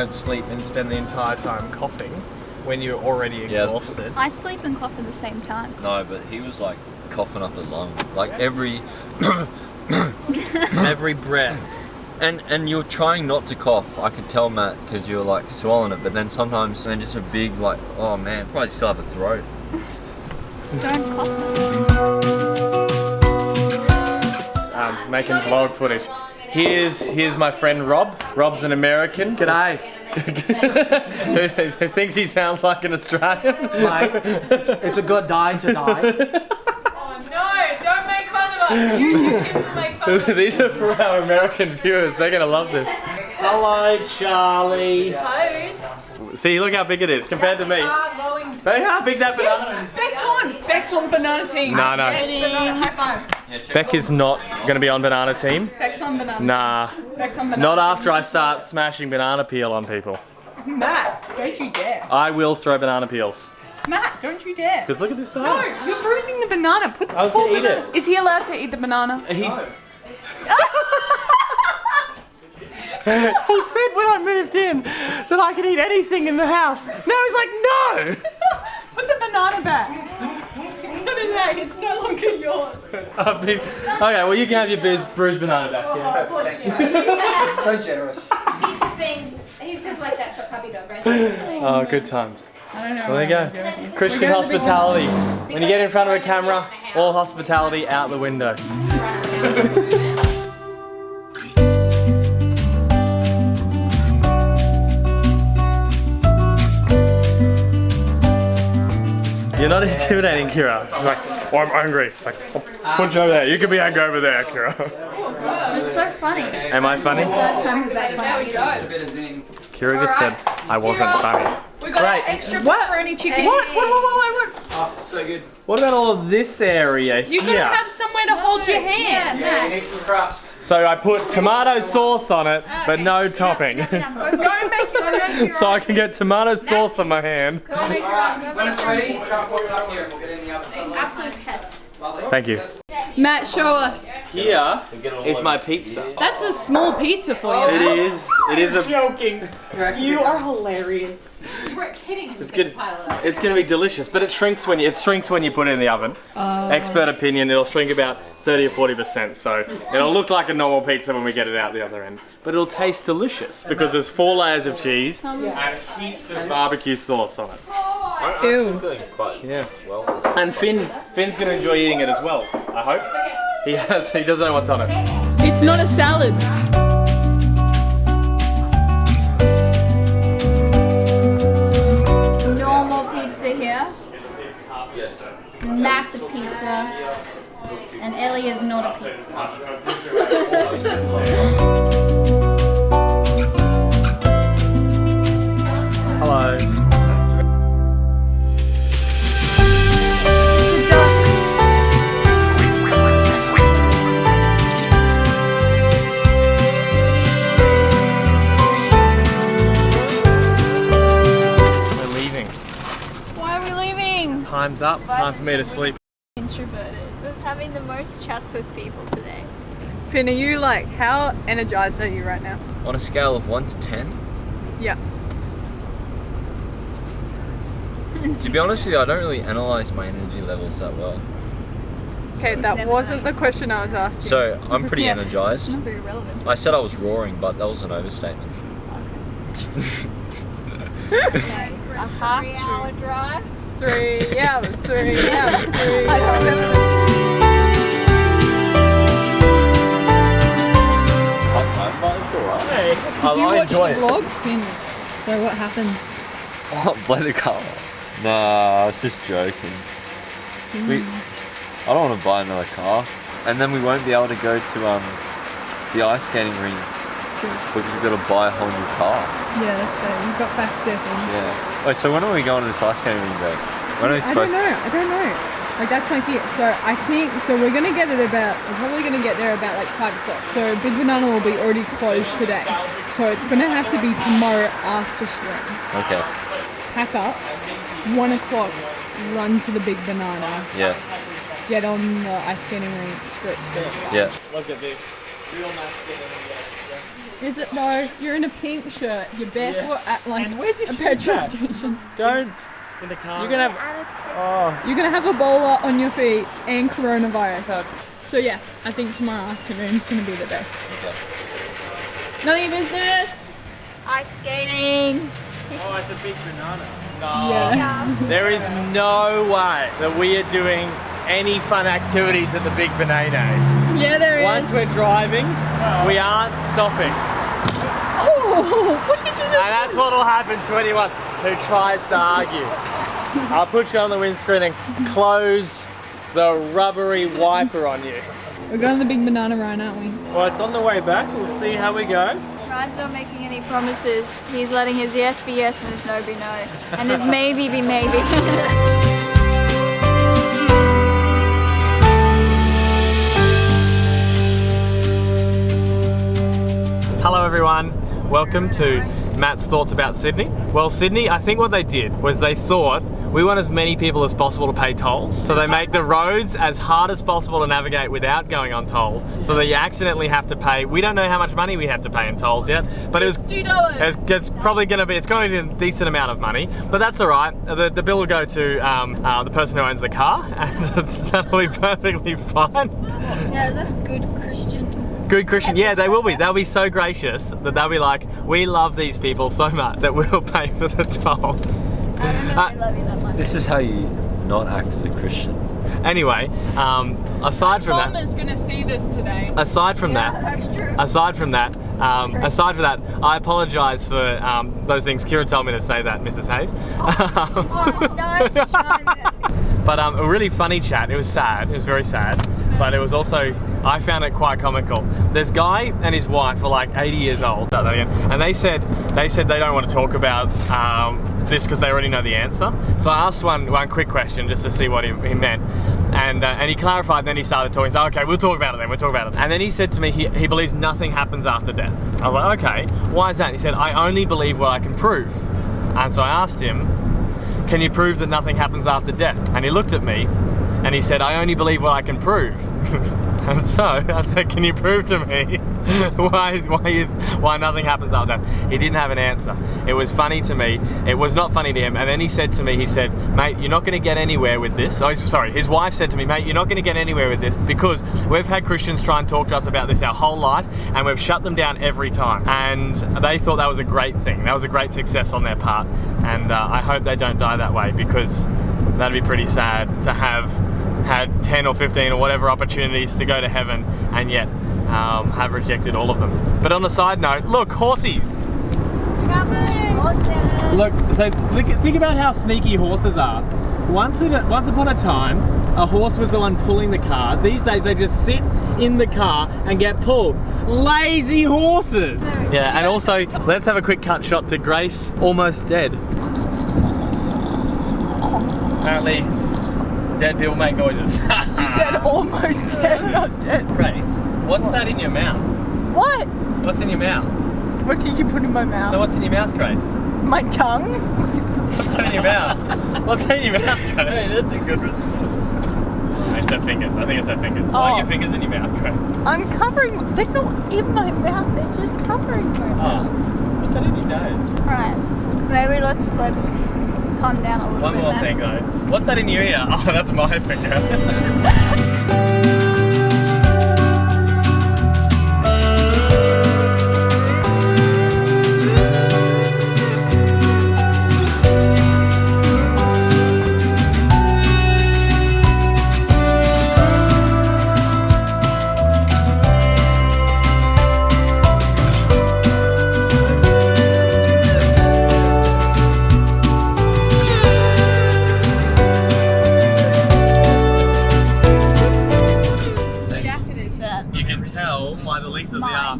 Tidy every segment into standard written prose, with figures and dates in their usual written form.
don't sleep and spend the entire time coughing when you're already exhausted. I sleep and cough at the same time. No, but he was like coughing up a lung, like every Every breath. and you're trying not to cough. I could tell, Matt, because you're like swallowing it, but then sometimes then just a big like, oh man, probably still have a throat. Just don't cough. Making vlog footage. Here's my friend Rob. Rob's an American. G'day. Who thinks he sounds like an Australian. Mate, it's a good day today. Oh no, don't make fun of us. YouTube kids will make fun of us. These are for our American viewers. They're gonna love this. Hello, Charlie. Pose. See, look how big it is compared to me. Hey, how big that banana is. Beck's on banana team. No. High five. Beck is not gonna be on banana team. Beck's on banana. Nah. Beck's on banana. Not after I start smashing banana peel on people. Matt, don't you dare. I will throw banana peels. Matt, don't you dare. Because look at this banana. No, you're bruising the banana. Put the I was gonna eat it. Is he allowed to eat the banana? He said when I moved in that I could eat anything in the house. Now he's like, no! Put the banana back. Put it back. It's no longer yours. Okay, well you can have your bruised banana back. Yeah. So generous. He's just like that for puppy dog, right? Oh, good times. I don't know. Well, there you go. Christian hospitality. When you get in front of a camera, all hospitality out the window. You're not intimidating, Kira. She's like, oh, I'm angry. Like, oh, punch over there. You can be angry over there, Kira. It's so funny. Am I funny? The first time was that funny. Kira just said I wasn't funny. We got Great. extra pepperoni chicken. What? Oh, so good. What about all of this area You here? gotta have somewhere to hold your hand. Yeah, you need some crust. So I put tomato sauce on it, but no topping. Go make it. So I can get tomato sauce on my hand. Alright, when it's ready, we're gonna put it up here and we'll get it in the oven. Absolute pest. Thank you. Matt, show us. Here is my pizza. That's a small pizza for you. It is. It is a. Joking. You are hilarious. You're kidding. It's good. It's gonna be delicious, but it shrinks when you put it in the oven. Expert opinion, it'll shrink about 30 or 40%. So it'll look like a normal pizza when we get it out the other end, but it'll taste delicious because there's 4 layers of cheese and heaps of barbecue sauce on it. Ew. Yeah. And Finn's gonna enjoy eating it as well. I hope. He doesn't know what's on it. It's not a salad. Normal pizza here. Massive pizza. And Ellie is not a pizza. Hello. We're leaving. Why are we leaving? Time's up. Time for me to sleep. Introverted. Was having the most chats with people today. Finn, are you like, how energized are you right now? On a scale of 1 to 10, Yeah. to be honest with you, I don't really analyze my energy levels that well. Okay, that wasn't the question I was asking. So I'm pretty Yeah. energized. Not very relevant. I said I was roaring, but that was an overstatement. Okay. A half 3-hour drive. 3 hours, 3 hours, 3 hours. It's alright. Did you watch the vlog? Finn, so what happened? What? Blow the car? Nah, I was just joking. I don't want to buy another car. And then we won't be able to go to the ice skating rink because we've got to buy a whole new car. Yeah, that's fair. You've got back surfing. Yeah. Wait, so when are we going to this ice skating rink, guys? When are we I supposed don't know. Like, that's my fear. So I think, we're probably going to get there about like 5 o'clock. So Big Banana will be already closed today. So it's going to have to be tomorrow after stream. Okay. Pack up, 1 o'clock, run to the Big Banana, Yeah. get on the ice skating rink, skirt. Yeah. Look at this. Real masculine. Is it though? You're in a pink shirt. You're barefoot at like And where's your a petrol shoes at? station. Don't. In the car. You're gonna have. You're gonna have Ebola on your feet and coronavirus. So yeah, I think tomorrow afternoon's gonna be the day. None of your business. Ice skating. Oh, at the Big Banana. No. Yeah. There is no way that we are doing any fun activities at the Big Banana. Yeah, there is. Once we're driving, we aren't stopping. Oh, what did you just And that's what will happen to anyone who tries to argue. I'll put you on the windscreen and close the rubbery wiper on you. We're going to the Big Banana Ride, aren't we? Well, it's on the way back. We'll see how we go. Ryan's not making any promises. He's letting his yes be yes and his no be no. And his maybe be maybe. Hello everyone, welcome to Matt's Thoughts About Sydney. Well, Sydney, I think what they did was they thought we want as many people as possible to pay tolls. So they make the roads as hard as possible to navigate without going on tolls, so that you accidentally have to pay. We don't know how much money we have to pay in tolls yet, but it's probably going to be, it's going to be a decent amount of money, but that's all right. The bill will go to the person who owns the car, and that'll be perfectly fine. Yeah, that's good Christian. Good Christian, yeah, they will be. They'll be so gracious that they'll be like, we love these people so much that we'll pay for the tolls. I don't really love you that much. This is how you not act as a Christian. Anyway, aside from Mom that, is going to see this today. aside from Yeah, that, that's true. aside from that, I apologise for those things. Kira told me to say that, Mrs. Hayes. Oh, nice try. But a really funny chat. It was sad. It was very sad. But it was also, I found it quite comical. This guy and his wife are like 80 years old, and they said they don't want to talk about this because they already know the answer. So I asked one quick question just to see what he meant, and he clarified. And then he started talking. So okay, we'll talk about it then. We'll talk about it. And then he said to me he believes nothing happens after death. I was like, okay, why is that? And he said, I only believe what I can prove. And so I asked him, can you prove that nothing happens after death? And he looked at me and he said, I only believe what I can prove. And so I said, can you prove to me why nothing happens after death? He didn't have an answer. It was funny to me. It was not funny to him. And then he said to me, mate, you're not going to get anywhere with this. Oh, sorry, his wife said to me, mate, you're not going to get anywhere with this because we've had Christians try and talk to us about this our whole life and we've shut them down every time. And they thought that was a great thing. That was a great success on their part. And I hope they don't die that way because that'd be pretty sad to have had 10 or 15 or whatever opportunities to go to heaven and yet have rejected all of them. But on a side note, look, horsies. Look, so think about how sneaky horses are. Once upon a time, a horse was the one pulling the car. These days they just sit in the car and get pulled. Lazy horses! Yeah, and also, let's have a quick cut shot to Grace, almost dead. Apparently, dead people make noises. You said almost dead, not dead. Grace, what's that in your mouth? What? What's in your mouth? What did you put in my mouth? No, what's in your mouth, Grace? My tongue? What's that in your mouth? What's that in your mouth, Grace? Hey, that's a good response. It's her fingers. I think it's her fingers. Why are your fingers in your mouth, Grace? I'm covering. They're not in my mouth. They're just covering my mouth. What's that in your nose? Alright, maybe let's calm down a little One bit more then. thing though. What's that in your ear? Oh, that's my finger.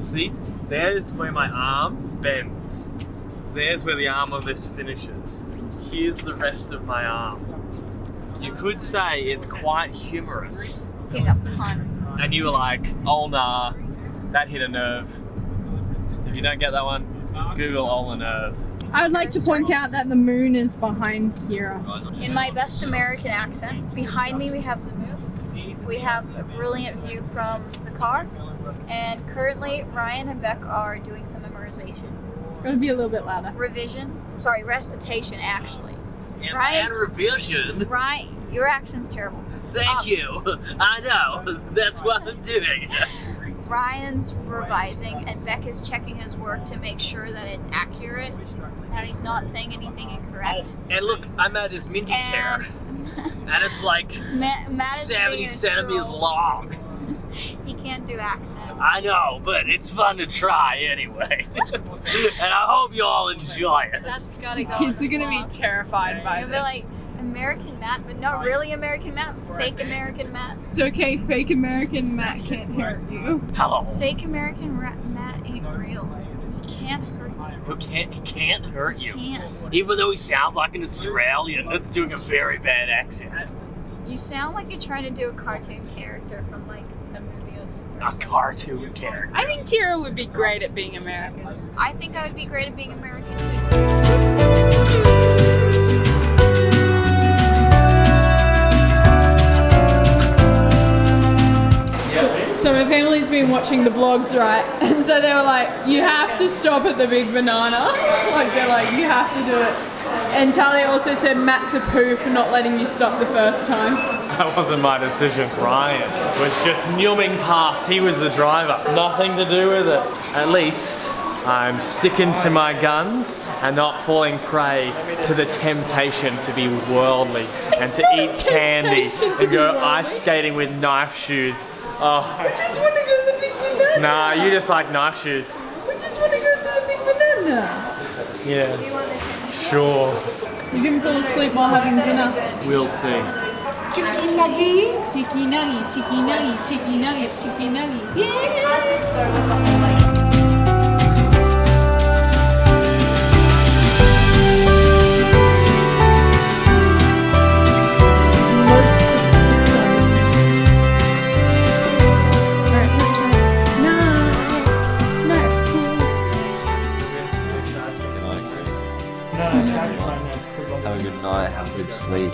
See, there's where my arm bends. There's where the arm of this finishes. Here's the rest of my arm. You could say it's quite humorous. Pick up the time. And you were like, oh nah, that hit a nerve. If you don't get that one, Google all a nerve. I would like to point out that the moon is behind Kira. In my best American accent, behind me we have the moon. We have a brilliant view from the car. And currently, Ryan and Beck are doing some memorization. Gotta be a little bit louder. Recitation, actually. And Ryan's- revision. Ryan, your accent's terrible. Thank you. I know. That's what I'm doing. Ryan's revising, and Beck is checking his work to make sure that it's accurate, that he's not saying anything incorrect. And look, I'm at this minty tear. And it's like Matt is 70 being a centimeters troll. long. He can't do accents. I know, but it's fun to try anyway. And I hope you all enjoy it. That's gotta go. Kids are in the gonna be vlog. terrified by You'll be this. like, American Matt, but not really American Matt, fake American Matt. It's okay, fake American Matt can't hurt you. Hello. Fake American Matt ain't real. Can't hurt you. Who can't hurt you. Can't. Even though he sounds like an Australian that's doing a very bad accent. You sound like you're trying to do a cartoon character from like a movie or something. A cartoon character. I think Kira would be great at being American. I think I would be great at being American too. So my family's been watching the vlogs, right? And so they were like, you have to stop at the big banana. Like, they're like, you have to do it. And Talia also said Matt's a poo for not letting you stop the first time. That wasn't my decision. Ryan was just numbing past. He was the driver. Nothing to do with it. At least I'm sticking to my guns and not falling prey to the temptation to be worldly and to eat candy and go ice skating with knife shoes. Oh. I just want to go to the big banana. Nah, you just like knife shoes. We just want to go to the big banana. Yeah. Sure. You didn't fall asleep while having dinner. We'll see. Chicken nuggets. Chicken nuggets, chicken nuggets, chicken nuggets, chicken nuggets. Yeah. Have a good night, have a good sleep.